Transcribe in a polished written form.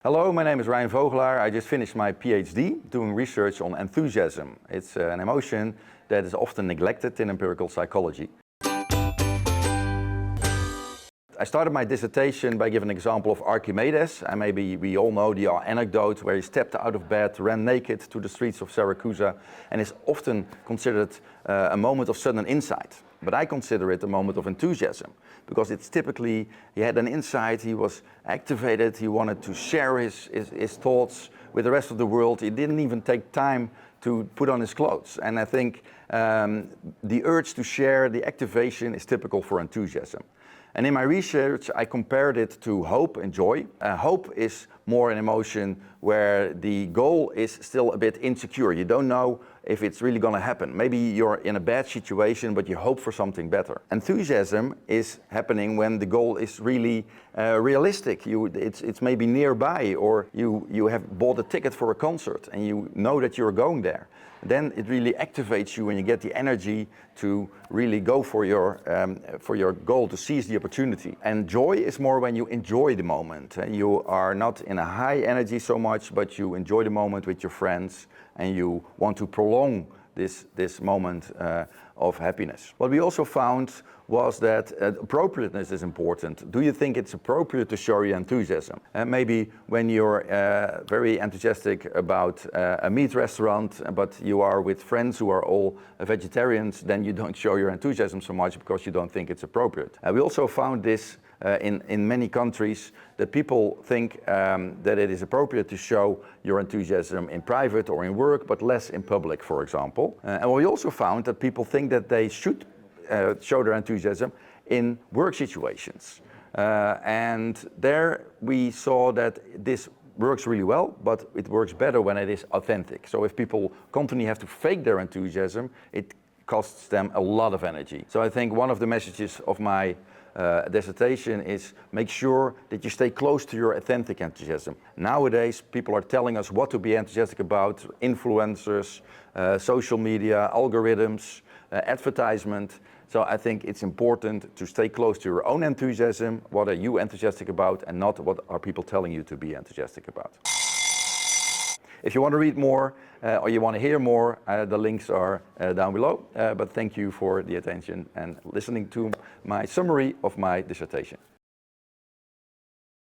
Hello, my name is Rijn Vogelaar. I just finished my PhD doing research on enthusiasm. It's an emotion that is often neglected in empirical psychology. I started my dissertation by giving an example of Archimedes, and maybe we all know the anecdote where he stepped out of bed, ran naked to the streets of Syracuse, and is often considered a moment of sudden insight. But I consider it a moment of enthusiasm, because it's typically, he had an insight, he was activated, he wanted to share his thoughts with the rest of the world. He didn't even take time to put on his clothes. And I think the urge to share, the activation is typical for enthusiasm. And in my research, I compared it to hope and joy. Hope is more an emotion where the goal is still a bit insecure. You don't know if it's really going to happen. Maybe you're in a bad situation, but you hope for something better. Enthusiasm is happening when the goal is really realistic. It's maybe nearby, or you have bought a ticket for a concert and you know that you're going there. Then it really activates you and you get the energy to really go for your goal, to seize the opportunity. And joy is more when you enjoy the moment. You are not in a high energy so much, but you enjoy the moment with your friends and you want to prolong this moment of happiness. What we also found was that appropriateness is important. Do you think it's appropriate to show your enthusiasm? Maybe when you're very enthusiastic about a meat restaurant, but you are with friends who are all vegetarians, then you don't show your enthusiasm so much because you don't think it's appropriate. We also found this in many countries, that people think that it is appropriate to show your enthusiasm in private or in work, but less in public, for example. And we also found that people think that they should show their enthusiasm in work situations. And there we saw that this works really well, but it works better when it is authentic. So if people constantly have to fake their enthusiasm, it costs them a lot of energy. So I think one of the messages of my dissertation is make sure that you stay close to your authentic enthusiasm. Nowadays, people are telling us what to be enthusiastic about: influencers, social media, algorithms, advertisement. So I think it's important to stay close to your own enthusiasm. What are you enthusiastic about, and not what are people telling you to be enthusiastic about. If you want to read more or you want to hear more, the links are down below. But thank you for the attention and listening to my summary of my dissertation.